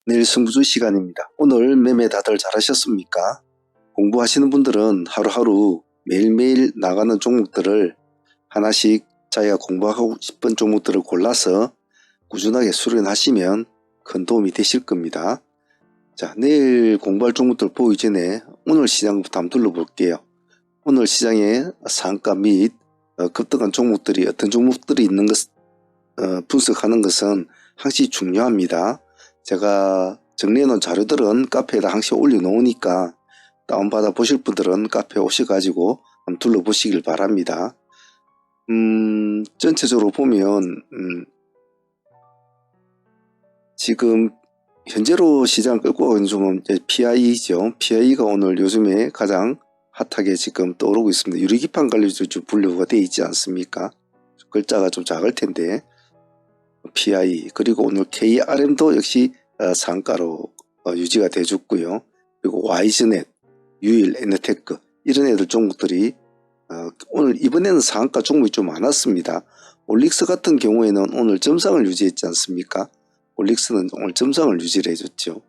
내일 승부주 시간입니다. 오늘 매매 다들 잘하셨습니까? 공부하시는 분들은 하루하루 매일매일 나가는 종목들을 하나씩 자기가 공부하고 싶은 종목들을 골라서 꾸준하게 수련하시면 큰 도움이 되실 겁니다. 자, 내일 공부할 종목들 보기 전에 오늘 시장부터 한번 둘러볼게요. 오늘 시장의 상가 및 급등한 종목들이 어떤 종목들이 있는 것 분석하는 것은 항시 중요합니다. 제가 정리해놓은 자료들은 카페에다 항시 올려놓으니까 다운받아 보실 분들은 카페에 오셔가지고 한번 둘러보시길 바랍니다. 전체적으로 보면 지금 현재로 시장 끌고 가는 종목은 PI죠. PI가 오늘 요즘에 가장 핫하게 지금 떠오르고 있습니다. 유리기판 관리주 분류가 되어 있지 않습니까? 글자가 좀 작을 텐데 PI 그리고 오늘 KRM도 역시 상가로 유지가 돼줬고요. 그리고 와이즈넷, 유일, 에너테크 이런 애들 종목들이 오늘 이번에는 상가 종목이 좀 많았습니다. 올릭스 같은 경우에는 오늘 점상을 유지했지 않습니까? 올릭스는 오늘 점상을 유지를 해줬죠.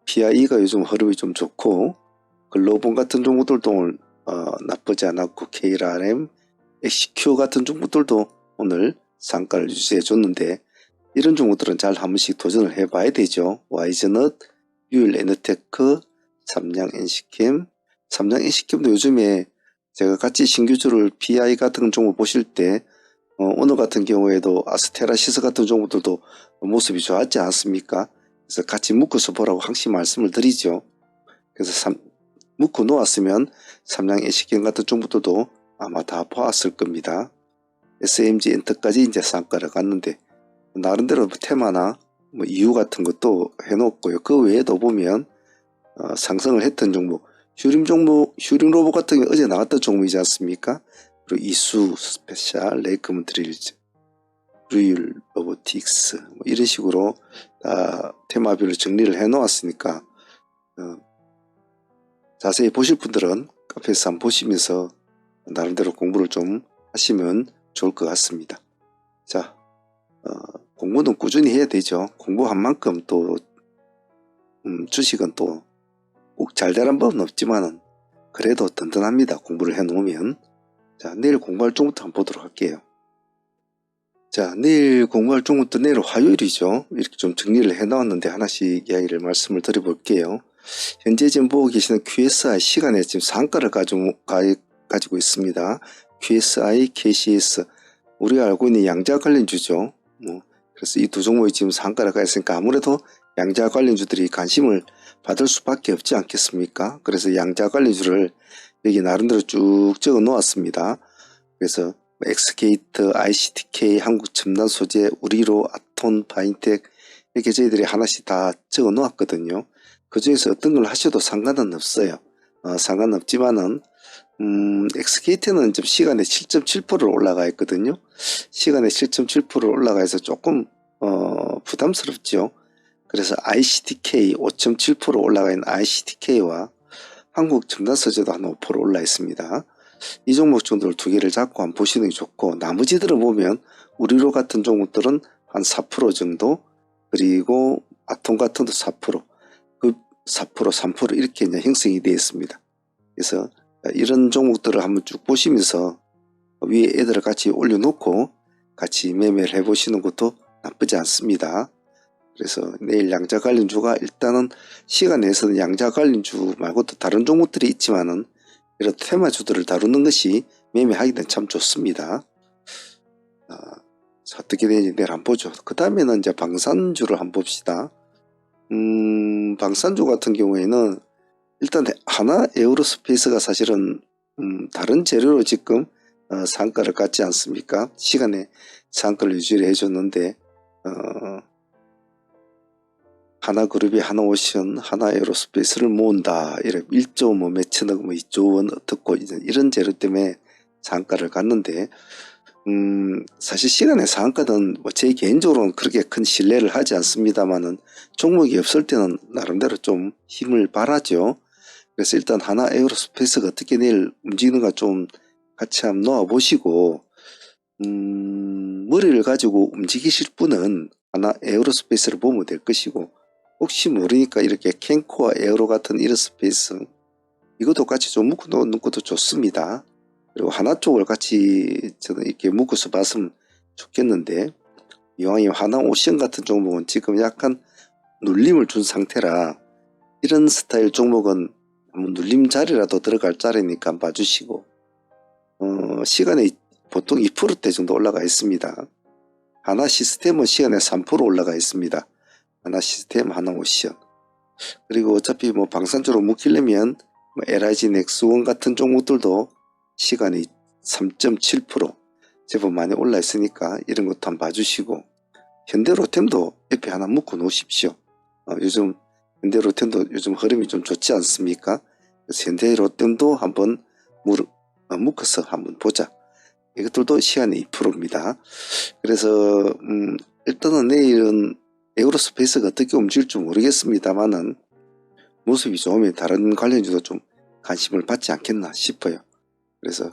PI가 요즘 흐름이 좀 좋고 글로본 같은 종목들도 오늘 나쁘지 않았고 KRM, XQ 같은 종목들도 오늘 상가를 유지해 줬는데 이런 종목들은 잘 한 번씩 도전을 해봐야 되죠. 와이즈넛, 유일 에너테크, 삼양 NC캠, 삼양 NC캠도 요즘에 제가 같이 신규주를 PI 같은 종목 보실 때 오늘 같은 경우에도 아스테라시스 같은 종목들도 모습이 좋았지 않습니까? 그래서 같이 묶어서 보라고 항상 말씀을 드리죠. 그래서 묶어 놓았으면 삼양 NC캠 같은 종목들도 아마 다 보았을 겁니다. SMG 엔터까지 이제 상가를 갔는데 나름대로 테마나 뭐 이유 같은 것도 해놓고요. 그 외에도 보면 상승을 했던 종목, 휴림 로봇 같은 게 어제 나왔던 종목이지 않습니까? 그리고 이수 스페셜, 레이크먼 드릴즈, 루일 로보틱스 뭐 이런 식으로 다 테마별로 정리를 해놓았으니까 자세히 보실 분들은 카페에서 한번 보시면서 나름대로 공부를 좀 하시면 좋을 것 같습니다. 자, 공부는 꾸준히 해야 되죠. 공부한 만큼 또 주식은 또 꼭 잘 되란 법은 없지만은 그래도 든든합니다. 공부를 해 놓으면. 자, 내일 공부할 종목부터 한번 보도록 할게요. 자, 내일 공부할 종목도 내일 화요일이죠. 이렇게 좀 정리를 해 나왔는데 하나씩 이야기를 말씀을 드려볼게요. 현재 지금 보고 계시는 QSI 시간에 지금 상가를 가지고 있습니다. QSI, KCS 우리가 알고 있는 양자 관련주죠. 그래서 이 두 종목이 지금 상가를 가 있으니까 아무래도 양자 관련주들이 관심을 받을 수밖에 없지 않겠습니까? 그래서 양자 관련주를 여기 나름대로 쭉 적어 놓았습니다. 그래서 엑스게이트, ICTK, 한국첨단소재, 우리로, 아톤, 바인텍 이렇게 저희들이 하나씩 다 적어 놓았거든요. 그 중에서 어떤 걸 하셔도 상관은 없어요. 상관없지만은 엑스게이트는 좀 시간에 7.7% 올라가 있거든요. 시간에 7.7% 올라가 있어서 조금 부담스럽죠. 그래서 ICTK 5.7% 올라가 있는 ICTK와 한국첨단소재도 한 5% 올라 있습니다. 이 종목 정도를 두 개를 잡고 한번 보시는 게 좋고 나머지들을 보면 우리로 같은 종목들은 한 4% 정도 그리고 아톰 같은 것도 4%, 그 4%, 3% 이렇게 이제 형성이 되어 있습니다. 그래서 이런 종목들을 한번 쭉 보시면서 위에 애들을 같이 올려놓고 같이 매매를 해보시는 것도 나쁘지 않습니다. 그래서 내일 양자 관련주가 일단은 시간 내에서는 양자 관련주 말고도 다른 종목들이 있지만은 이런 테마주들을 다루는 것이 매매하기는 참 좋습니다. 자, 어떻게 되는지 내일 한번 보죠. 그 다음에는 이제 방산주를 한번 봅시다. 방산주 같은 경우에는 일단 하나 에어로스페이스가 사실은 다른 재료로 지금 상가를 갖지 않습니까? 시간에 상가를 유지를 해줬는데 하나그룹이 하나오션, 하나에어로스페이스를 모은다. 이래 1조 뭐 몇천억 뭐 2조 원 어떻고 이런 재료 때문에 상가를 갔는데 사실 시간에 상가는 뭐 제 개인적으로는 그렇게 큰 신뢰를 하지 않습니다만은 종목이 없을 때는 나름대로 좀 힘을 발하죠. 그래서 일단 하나에어로스페이스가 어떻게 내일 움직이는가 좀 같이 한번 놓아 보시고 머리를 가지고 움직이실 분은 하나 에어로스페이스를 보면 될 것이고, 혹시 모르니까 이렇게 캔코와 에어로 같은 에어로스페이스 이것도 같이 좀 묶어 놓는 것도 좋습니다. 그리고 하나 쪽을 같이 저는 이렇게 묶어서 봤으면 좋겠는데, 이왕이면 하나 오션 같은 종목은 지금 약간 눌림을 준 상태라 이런 스타일 종목은 한번 눌림 자리라도 들어갈 자리니까 봐주시고, 시간에 보통 2%대 정도 올라가 있습니다. 하나 시스템은 시간에 3% 올라가 있습니다. 하나 시스템, 하나 오션. 그리고 어차피 뭐 방산주로 묶이려면 뭐 LIG 넥스원 같은 종목들도 시간이 3.7% 제법 많이 올라 있으니까 이런 것도 한번 봐주시고, 현대로템도 옆에 하나 묶어 놓으십시오. 요즘 현대로템도 요즘 흐름이 좀 좋지 않습니까? 그래서 현대로템도 한번 묶어서 한번 보자. 이것들도 시간이 2%입니다. 그래서 일단은 내일은 에어로스페이스가 어떻게 움직일지 모르겠습니다만은 모습이 좋으면 다른 관련주도 좀 관심을 받지 않겠나 싶어요. 그래서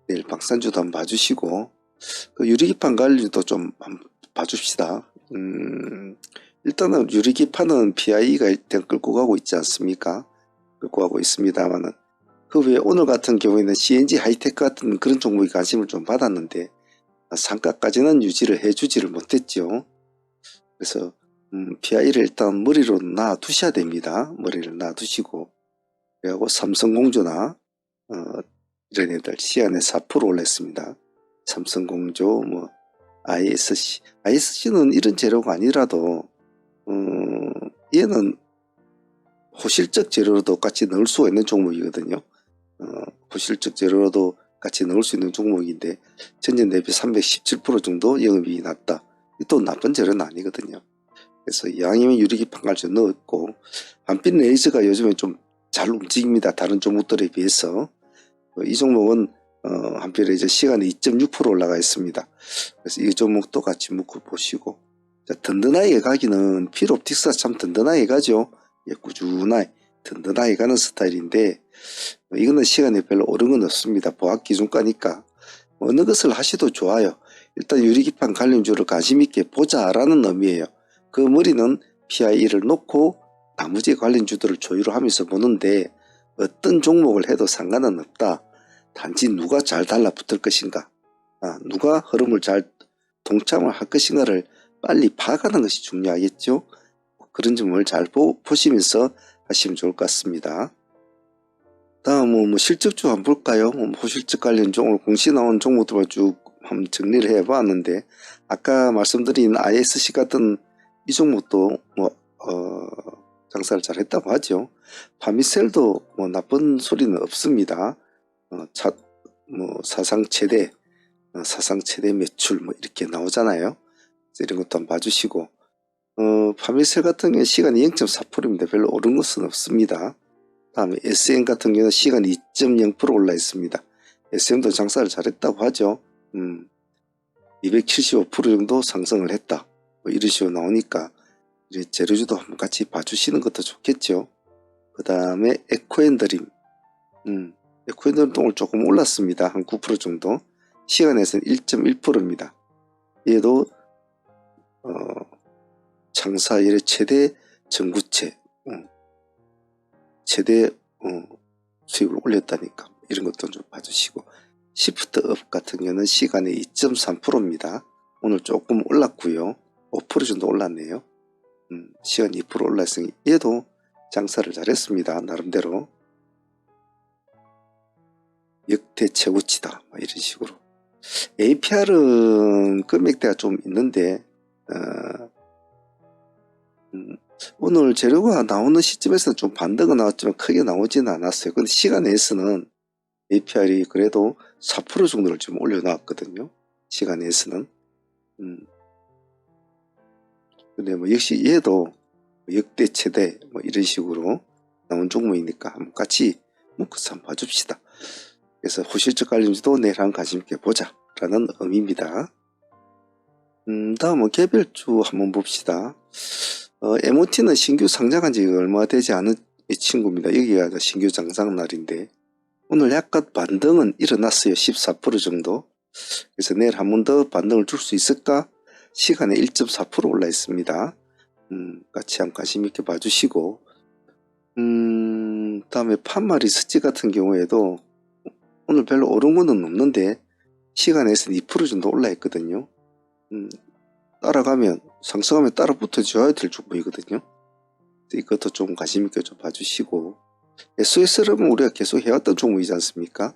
내일 방산주도 한번 봐주시고, 그 유리기판 관련주도 좀 한번 봐줍시다. 일단은 유리기판은 PI가 일단 끌고 가고 있지 않습니까? 끌고 가고 있습니다만은 그 외에 오늘 같은 경우에는 CNG 하이테크 같은 그런 종목에 관심을 좀 받았는데 상가까지는 유지를 해주지를 못했죠. 그래서 PI를 일단 머리로 놔두셔야 됩니다. 머리를 놔두시고, 그리고 삼성공조나 이런 애들 시안에 4% 올랐습니다. 삼성공조, 뭐 ISC는 이런 재료가 아니라도 얘는 호실적 재료로도 같이 넣을 수가 있는 종목이거든요. 호실적 재료로도 같이 넣을 수 있는 종목인데 전년 대비 317% 정도 영업이익이 났다. 또 나쁜 재료는 아니거든요. 그래서 양이면 유리기판 갈주 넣었고, 한빛 레이저가 요즘에 좀 잘 움직입니다. 다른 종목들에 비해서. 이 종목은 한빛 레이저 시간에 2.6% 올라가 있습니다. 그래서 이 종목도 같이 묶어 보시고, 자, 든든하게 가기는 필옵틱스가 참 든든하게 가죠. 예, 꾸준하게 든든하게 가는 스타일인데 이거는 시간에 별로 오른 건 없습니다. 보합 기준가니까 어느 것을 하셔도 좋아요. 일단 유리기판 관련주를 관심있게 보자라는 의미예요. 그 머리는 PI를 놓고 나머지 관련주들을 조율을 하면서 보는데 어떤 종목을 해도 상관은 없다. 단지 누가 잘 달라붙을 것인가, 누가 흐름을 잘 동참을 할 것인가를 빨리 파악하는 것이 중요하겠죠. 그런 점을 잘 보시면서 하시면 좋을 것 같습니다. 다음은 뭐 실적주 한번 볼까요? 호실적 관련 종목 공시 나온 종목들만 쭉 한번 정리를 해봤는데, 아까 말씀드린 ISC 같은 이 종목도 뭐 장사를 잘 했다고 하죠. 파미셀도 뭐 나쁜 소리는 없습니다. 사상 최대 매출 뭐 이렇게 나오잖아요. 이런 것도 한번 봐주시고, 파미셀 같은 경우는 시간이 0.4%입니다. 별로 오른 것은 없습니다. 다음에 SM 같은 경우는 시간이 2.0% 올라 있습니다. SM도 장사를 잘했다고 하죠. 275% 정도 상승을 했다. 뭐 이런 식으로 나오니까 이제 재료주도 한번 같이 봐주시는 것도 좋겠죠. 그 다음에 에코앤드림. 에코앤드림도 오늘 조금 올랐습니다. 한 9% 정도. 시간에서는 1.1%입니다. 얘도 장사 이래 최대 전구체, 최대 수익을 올렸다니까 이런 것도 좀 봐주시고, 시프트업 같은 경우는 시간에 2.3%입니다. 오늘 조금 올랐고요. 5% 정도 올랐네요. 시간 2% 올랐으니 얘도 장사를 잘했습니다. 나름대로 역대 최고치다 이런 식으로. APR은 금액대가 좀 있는데 오늘 재료가 나오는 시점에서는 좀 반등은 나왔지만 크게 나오지는 않았어요. 근데 시간에서는 APR이 그래도 4% 정도를 좀 올려놨거든요. 시간에서는. 근데 뭐 역시 얘도 역대 최대 뭐 이런 식으로 나온 종목이니까 한번 같이 묶어서 한번 봐줍시다. 그래서 호실적 관련주도 내일 한번 관심있게 보자 라는 의미입니다. 다음은 개별주 한번 봅시다. MOT는 신규 상장한 지 얼마 되지 않은 이 친구입니다. 여기가 신규 장상 날인데 오늘 약간 반등은 일어났어요. 14% 정도. 그래서 내일 한 번 더 반등을 줄 수 있을까 시간에 1.4% 올라 있습니다. 같이 한번 관심 있게 봐주시고, 다음에 판마리스치 같은 경우에도 오늘 별로 오른 거는 없는데 시간에서 2% 정도 올라 있거든요. 따라가면, 상승하면 따라 붙어줘야 될 종목이거든요. 이것도 좀 관심 있게 좀 봐주시고, SSL은 우리가 계속 해왔던 종목이지 않습니까?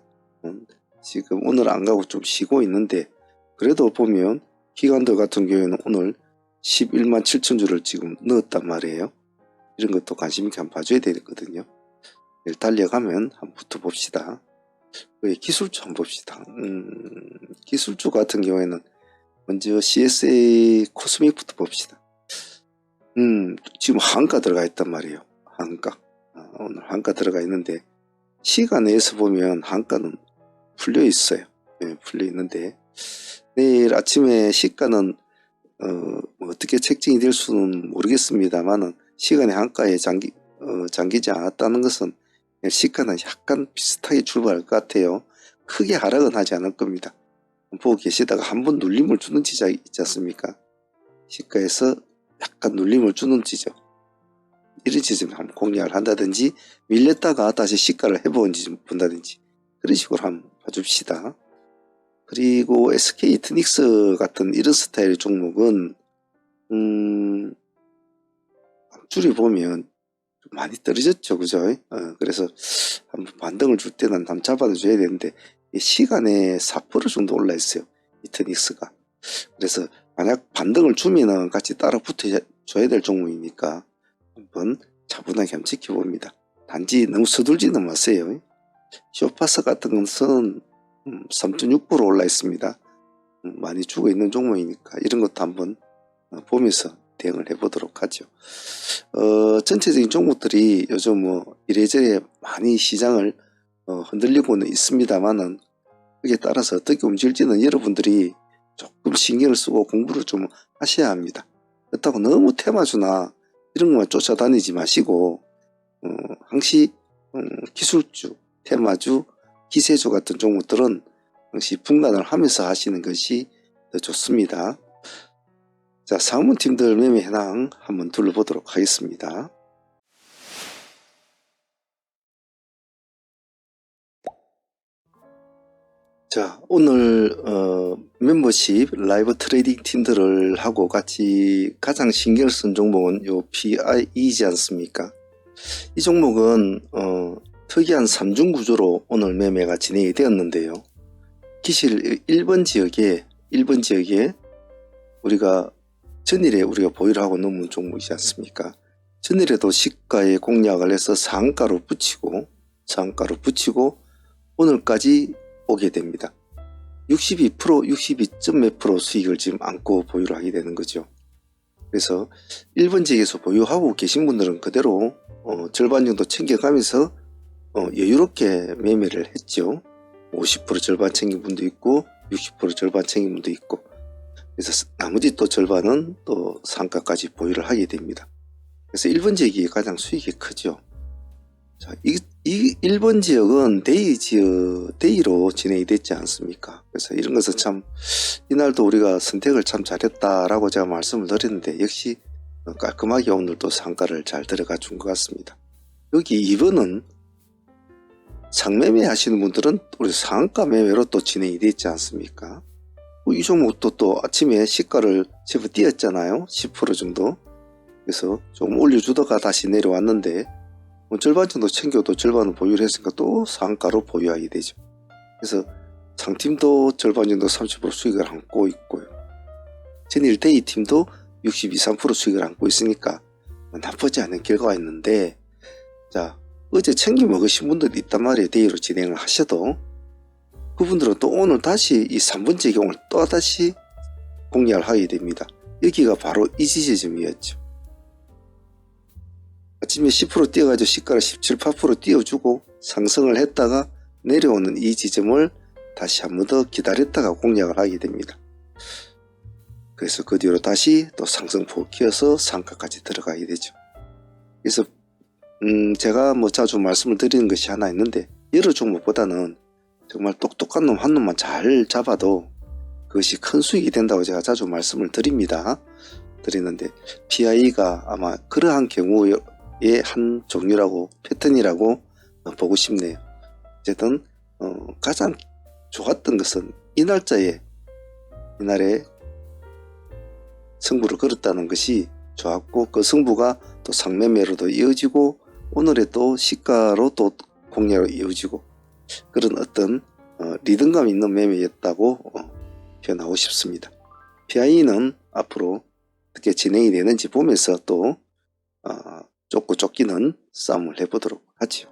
지금 오늘 안 가고 좀 쉬고 있는데, 그래도 보면 기관들 같은 경우에는 오늘 11만 7천 주를 지금 넣었단 말이에요. 이런 것도 관심 있게 한번 봐줘야 되거든요. 달려가면 한번 붙어봅시다. 기술주 한번 봅시다. 기술주 같은 경우에는 먼저 CSA 코스믹부터 봅시다. 지금 한가 들어가 있단 말이에요. 한가. 오늘 한가 들어가 있는데, 시간에서 보면 한가는 풀려 있어요. 풀려 있는데, 내일 아침에 시가는 어떻게 책정이 될 수는 모르겠습니다만은, 시간에 한가에 잠기지 않았다는 것은 시가는 약간 비슷하게 출발할 것 같아요. 크게 하락은 하지 않을 겁니다. 보고 계시다가 한번 눌림을 주는 지점 있지 않습니까? 시가에서 약간 눌림을 주는 지점, 이런 지점에 한번 공략을 한다든지, 밀렸다가 다시 시가를 해보는지 본다든지, 그런 식으로 한번 봐줍시다. 그리고 SK 이트닉스 같은 이런 스타일의 종목은 앞줄이 보면 좀 많이 떨어졌죠, 그죠? 그래서 한번 반등을 줄 때는 한번 잡아줘야 되는데, 시간에 4% 정도 올라 있어요, 이트닉스가. 그래서 만약 반등을 주면은 같이 따라 붙어줘야 될 종목이니까 한번 차분하게 한번 지켜봅니다. 단지 너무 서둘지는 마세요. 쇼파스 같은 것은 3.6% 올라 있습니다. 많이 주고 있는 종목이니까 이런 것도 한번 보면서 대응을 해보도록 하죠. 전체적인 종목들이 요즘 뭐 이래저래 많이 시장을 흔들리고는 있습니다만은, 그에 따라서 어떻게 움직일지는 여러분들이 조금 신경을 쓰고 공부를 좀 하셔야 합니다. 그렇다고 너무 테마주나 이런 것만 쫓아다니지 마시고, 항시 기술주, 테마주, 기세주 같은 종목들은 항시 분간을 하면서 하시는 것이 더 좋습니다. 자, 상무팀들 매매 현황 한번 둘러보도록 하겠습니다. 자, 오늘 멤버십 라이브 트레이딩 팀들을 하고 같이 가장 신경을 쓴 종목은 요 PIE지 않습니까? 이 종목은 특이한 3중 구조로 오늘 매매가 진행이 되었는데요. 기실 1번 지역에 우리가 전일에 우리가 보유를 하고 넘은 종목이지 않습니까? 전일에도 시가에 공략을 해서 상가로 붙이고 오늘까지 오게 됩니다. 62%, 62몇 프로 수익을 지금 안고 보유를 하게 되는 거죠. 그래서 1번 지역에서 보유하고 계신 분들은 그대로 절반 정도 챙겨가면서 여유롭게 매매를 했죠. 50% 절반 챙긴 분도 있고 60% 절반 챙긴 분도 있고, 그래서 나머지 또 절반은 또 상가까지 보유를 하게 됩니다. 그래서 1번 지역이 가장 수익이 크죠. 자, 이 1번 지역은 데이로 진행이 됐지 않습니까? 그래서 이런 것은 참, 이날도 우리가 선택을 참 잘했다라고 제가 말씀을 드렸는데, 역시 깔끔하게 오늘 또 상가를 잘 들어가 준 것 같습니다. 여기 2번은 상매매 하시는 분들은 우리 상가 매매로 또 진행이 됐지 않습니까? 이 종목도 또 아침에 시가를 제법 띄었잖아요. 10% 정도. 그래서 좀 올려주다가 다시 내려왔는데, 절반 정도 챙겨도 절반은 보유를 했으니까 또 상가로 보유하게 되죠. 그래서 상팀도 절반 정도 30% 수익을 안고 있고요. 전일 데이 팀도 62, 3% 수익을 안고 있으니까 나쁘지 않은 결과가 있는데, 자, 어제 챙겨 먹으신 분들이 있단 말이에요. 데이로 진행을 하셔도. 그분들은 또 오늘 다시 이 3번째 경우를 또 다시 공략을 하게 됩니다. 여기가 바로 이 지점이었죠. 아침에 10% 뛰어가지고 시가를 17, 8% 띄워주고 상승을 했다가 내려오는 이 지점을 다시 한 번 더 기다렸다가 공략을 하게 됩니다. 그래서 그 뒤로 다시 또 상승폭 키워서 상가까지 들어가게 되죠. 그래서 제가 뭐 자주 말씀을 드리는 것이 하나 있는데, 여러 종목보다는 정말 똑똑한 놈 한 놈만 잘 잡아도 그것이 큰 수익이 된다고 제가 자주 말씀을 드리는데 PI가 아마 그러한 경우의 한 종류라고 패턴이라고 보고 싶네요. 어쨌든 가장 좋았던 것은 이날에 승부를 걸었다는 것이 좋았고, 그 승부가 또 상매매로도 이어지고 오늘의 또 시가로 또 공략으로 이어지고 그런 어떤 리듬감 있는 매매였다고 표현하고 싶습니다. PI는 앞으로 어떻게 진행이 되는지 보면서 또 쫓고 쫓기는 싸움을 해보도록 하지요.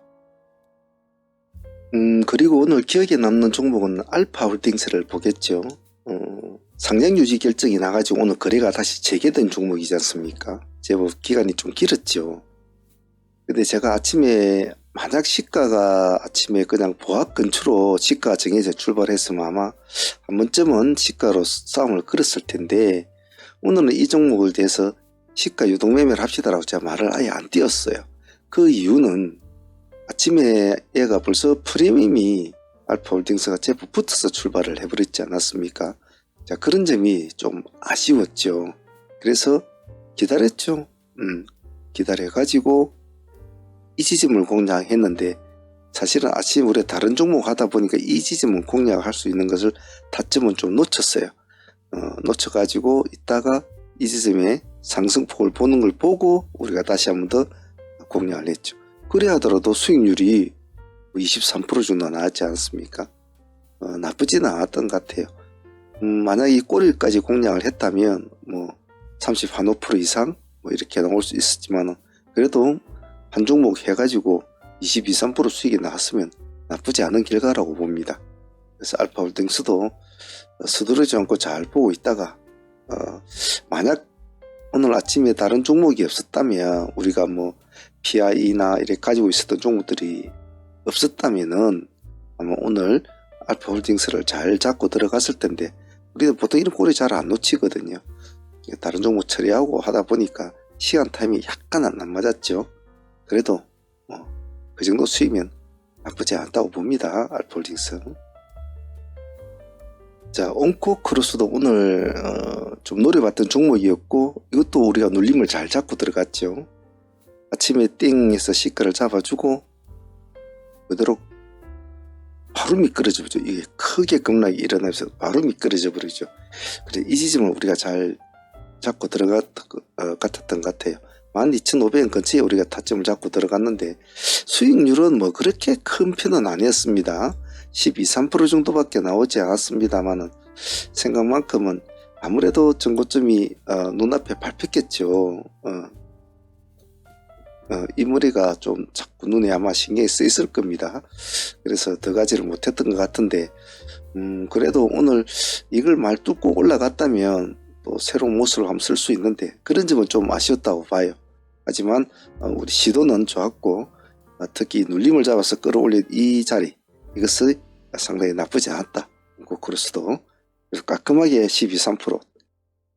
그리고 오늘 기억에 남는 종목은 알파홀딩스를 보겠죠. 상장 유지 결정이 나가지고 오늘 거래가 다시 재개된 종목이지 않습니까? 제법 기간이 좀 길었죠. 근데 제가 아침에 만약 시가가 아침에 그냥 보합 근처로 시가가 정해져 출발했으면 아마 한 번쯤은 시가로 싸움을 걸었을 텐데, 오늘은 이 종목을 대해서 시가 유동매매를 합시다라고 제가 말을 아예 안 띄웠어요. 그 이유는 아침에 얘가 벌써 프리미엄이 알파홀딩스가 제법 붙어서 출발을 해버렸지 않았습니까? 자, 그런 점이 좀 아쉬웠죠. 그래서 기다렸죠. 기다려가지고 이 지점을 공략했는데, 사실은 아침에 우리가 다른 종목 하다 보니까 이 지점을 공략할 수 있는 것을 타점은 좀 놓쳤어요. 놓쳐가지고 있다가 이 지점에 상승폭을 보는 걸 보고 우리가 다시 한 번 더 공략을 했죠. 그래야 하더라도 수익률이 23% 정도 나왔지 않습니까? 나쁘지는 않았던 것 같아요. 만약 이 꼬리까지 공략을 했다면 뭐 30% 이상 뭐 이렇게 나올 수 있었지만, 그래도 한 종목 해가지고 22, 3% 수익이 나왔으면 나쁘지 않은 결과라고 봅니다. 그래서 알파홀딩스도 서두르지 않고 잘 보고 있다가 만약 오늘 아침에 다른 종목이 없었다면, 우리가 뭐 PI나 이렇게 가지고 있었던 종목들이 없었다면은 아마 오늘 알파홀딩스를 잘 잡고 들어갔을 텐데, 우리는 보통 이런 꼴이 잘 안 놓치거든요. 다른 종목 처리하고 하다 보니까 시간 타임이 약간 안 맞았죠. 그래도 그 정도 수익이면 나쁘지 않다고 봅니다. 알파홀딩스. 자, 온코크로스도 오늘 좀 노려봤던 종목이었고, 이것도 우리가 눌림을 잘 잡고 들어갔죠. 아침에 띵에서 시가를 잡아주고 그대로 바로 미끄러져 버리죠. 이게 크게 급락이 일어나면서 바로 미끄러져 버리죠. 그래서 이 지점을 우리가 잘 잡고 같았던 것 같아요. 12,500원 근처에 우리가 타점을 잡고 들어갔는데, 수익률은 뭐 그렇게 큰 편은 아니었습니다. 12, 3% 정도밖에 나오지 않았습니다만은 생각만큼은 아무래도 전고점이 눈앞에 밟혔겠죠. 이 머리가 좀 자꾸 눈에 아마 신경이 쓰였을 겁니다. 그래서 더 가지를 못했던 것 같은데, 그래도 오늘 이걸 말 뚫고 올라갔다면 또 새로운 모습을 한번 쓸 수 있는데, 그런 점은 좀 아쉬웠다고 봐요. 하지만 우리 시도는 좋았고, 특히 눌림을 잡아서 끌어올린 이 자리, 이것이 상당히 나쁘지 않았다. 온코크로스도 그래서 깔끔하게 12, 3%,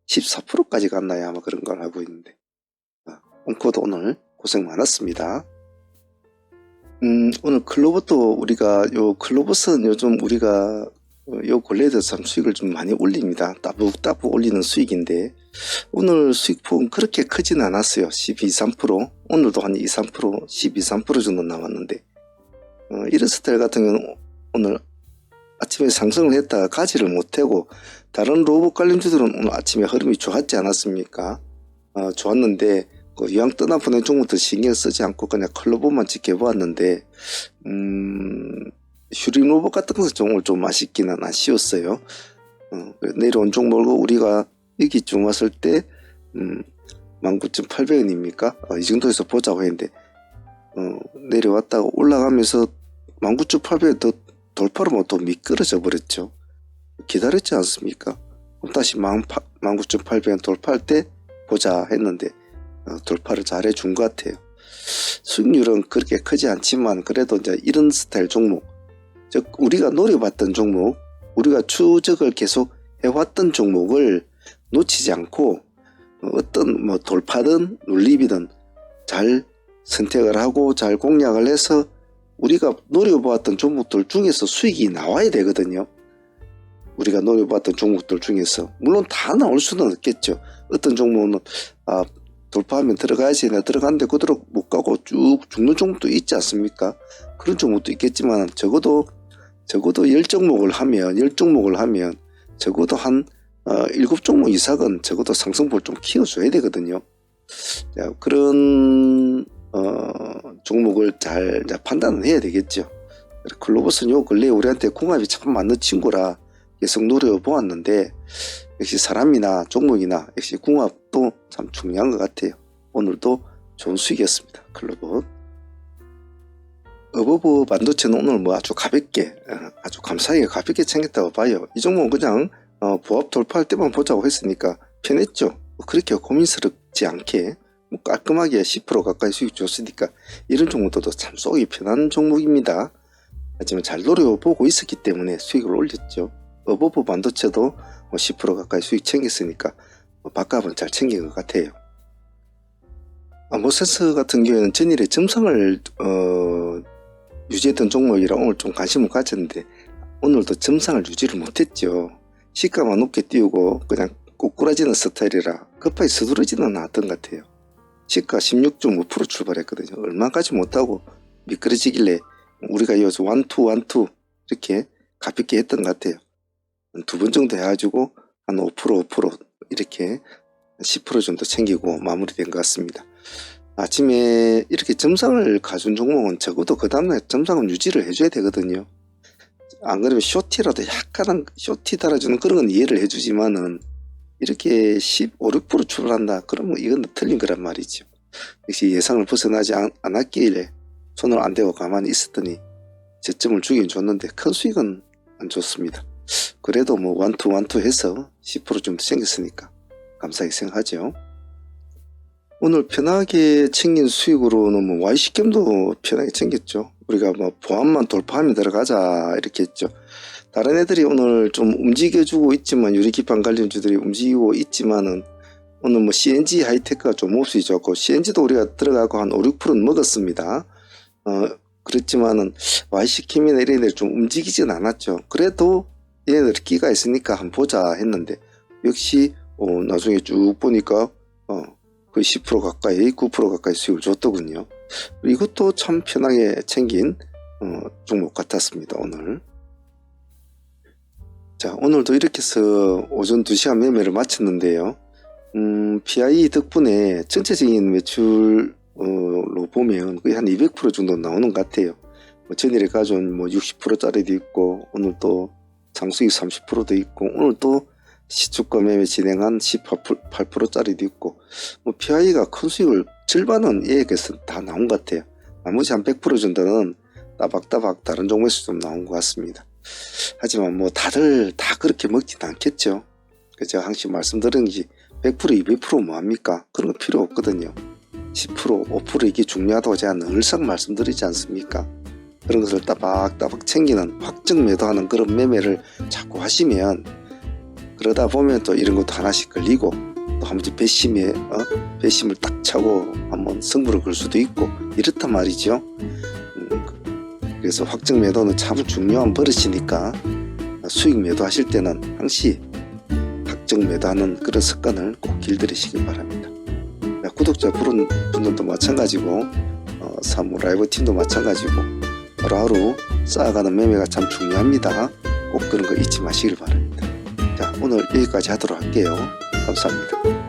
14%까지 갔나요? 아마 그런 걸 하고 있는데, 온코도 오늘 고생 많았습니다. 오늘 클로버도 우리가 클로버선 요즘 우리가 요 근래에도 참 수익을 좀 많이 올립니다. 따북따북 올리는 수익인데, 오늘 수익폭은 그렇게 크진 않았어요. 12, 3%, 오늘도 한 2, 3%, 12, 3% 정도 나왔는데, 이런 스타일 같은 경우는 오늘 아침에 상승을 했다가 가지를 못하고, 다른 로봇 관련주들은 오늘 아침에 흐름이 좋았지 않았습니까? 좋았는데 그 이왕 떠나보낸 종목들 신경 쓰지 않고 그냥 클로버만 지켜보았는데, 휴림 로봇 같은 것은 오늘 좀 아쉽기는 아쉬웠어요. 내려온 종목을 우리가 여기쯤 왔을 때 19,800원입니까? 이 정도에서 보자고 했는데, 내려왔다가 올라가면서 19,800원 더 돌파로 뭐 또 미끄러져 버렸죠. 기다렸지 않습니까? 그럼 다시 19,800원 돌파할 때 보자 했는데 돌파를 잘 해준 것 같아요. 수익률은 그렇게 크지 않지만 그래도 이제 이런 스타일 종목, 즉 우리가 노려봤던 종목, 우리가 추적을 계속 해왔던 종목을 놓치지 않고 어떤 뭐 돌파든 눌림이든 잘 선택을 하고 잘 공략을 해서 우리가 노려보았던 종목들 중에서 수익이 나와야 되거든요. 우리가 노려봤던 종목들 중에서 물론 다 나올 수는 없겠죠. 어떤 종목은 돌파하면 들어가야지 나 들어갔는데 그대로 못 가고 쭉 죽는 종목도 있지 않습니까? 그런 종목도 있겠지만 적어도 10종목을 하면 적어도 한 7종목 이상은 적어도 상승폭을 좀 키워줘야 되거든요. 자, 그런 종목을 잘 판단을 해야 되겠죠. 글로버스는 요 근래 우리한테 궁합이 참 맞는 친구라 계속 노려보았는데 역시 사람이나 종목이나 역시 궁합도 참 중요한 것 같아요. 오늘도 좋은 수익이었습니다. 글로버. 어버버 반도체는 오늘 뭐 아주 가볍게 아주 감사하게 가볍게 챙겼다고 봐요. 이 종목은 그냥 보합 돌파할 때만 보자고 했으니까 편했죠. 그렇게 고민스럽지 않게 뭐 깔끔하게 10% 가까이 수익 줬으니까 이런 종목들도 참 쏘기 편한 종목입니다. 하지만 잘 노려보고 있었기 때문에 수익을 올렸죠. 어버버 반도체도 뭐 10% 가까이 수익 챙겼으니까 밥값은 잘 챙긴 것 같아요. 모세스 같은 경우에는 전일에 점상을 유지했던 종목이라 오늘 좀 관심을 가졌는데 오늘도 점상을 유지를 못했죠. 시가만 높게 띄우고 그냥 꼬꾸라지는 스타일이라 급하게 서두르지는 않았던 것 같아요. 시가 16.5% 출발했거든요. 얼마까지 못하고 미끄러지길래 우리가 이어서 원투 이렇게 가볍게 했던 것 같아요. 두 번 정도 해가지고 한 5% 이렇게 10% 정도 챙기고 마무리된 것 같습니다. 아침에 이렇게 점상을 가준 종목은 적어도 그 다음날 점상은 유지를 해줘야 되거든요. 안 그러면 쇼티라도 약간은 쇼티 달아주는 그런 건 이해를 해주지만은 이렇게 15, 6% 출발한다 그러면 이건 틀린 거란 말이죠. 역시 예상을 벗어나지 않았길래 손을 안 대고 가만히 있었더니 저점을 주긴 줬는데 큰 수익은 안 줬습니다. 그래도 뭐 원투 해서 10% 정도 챙겼으니까 감사하게 생각하죠. 오늘 편하게 챙긴 수익으로는 뭐 YC캠도 편하게 챙겼죠. 우리가 뭐 보합만 돌파하면 들어가자 이렇게 했죠. 다른 애들이 오늘 좀 움직여주고 있지만 유리기판 관련주들이 움직이고 있지만은 오늘 뭐 CNG 하이테크가 좀 몹시 좋고 CNG도 우리가 들어가고 한 5, 6%는 먹었습니다. 그렇지만은 YC캠이나 이런 애들 좀 움직이진 않았죠. 그래도 얘네들 끼가 있으니까 한번 보자 했는데 역시 나중에 쭉 보니까 거의 10% 가까이 9% 가까이 수익을 줬더군요. 이것도 참 편하게 챙긴 종목 같았습니다. 오늘. 자, 오늘도 이렇게 해서 오전 2시간 매매를 마쳤는데요. PI 덕분에 전체적인 매출로 보면 거의 한 200% 정도 나오는 것 같아요. 전일에 가져온 뭐 60%짜리도 있고 오늘 또 장수익 30%도 있고 오늘 또 시초가 매매 진행한 18%짜리도 있고 뭐 PI가 큰 수익을 절반은 얘에게서 다 나온 것 같아요. 나머지 한 100% 정도는 따박따박 다른 종목에서 좀 나온 것 같습니다. 하지만 뭐 다들 다 그렇게 먹지는 않겠죠. 제가 항상 말씀드린 게 100% 200% 뭐합니까? 그런 거 필요 없거든요. 10% 5% 이게 중요하다고 제가 늘상 말씀드리지 않습니까? 그런 것을 따박따박 챙기는 확정 매도하는 그런 매매를 자꾸 하시면 그러다 보면 또 이런 것도 하나씩 걸리고 또 한 번씩 배심을 딱 차고 한번 승부를 걸 수도 있고 이렇단 말이죠. 그래서 확정 매도는 참 중요한 버릇이니까 수익 매도하실 때는 항시 확정 매도하는 그런 습관을 꼭 길들이시기 바랍니다. 구독자 분들도 마찬가지고 사무 라이브 팀도 마찬가지고 하루하루 쌓아가는 매매가 참 중요합니다. 꼭 그런 거 잊지 마시길 바랍니다. 자, 오늘 여기까지 하도록 할게요. 감사합니다.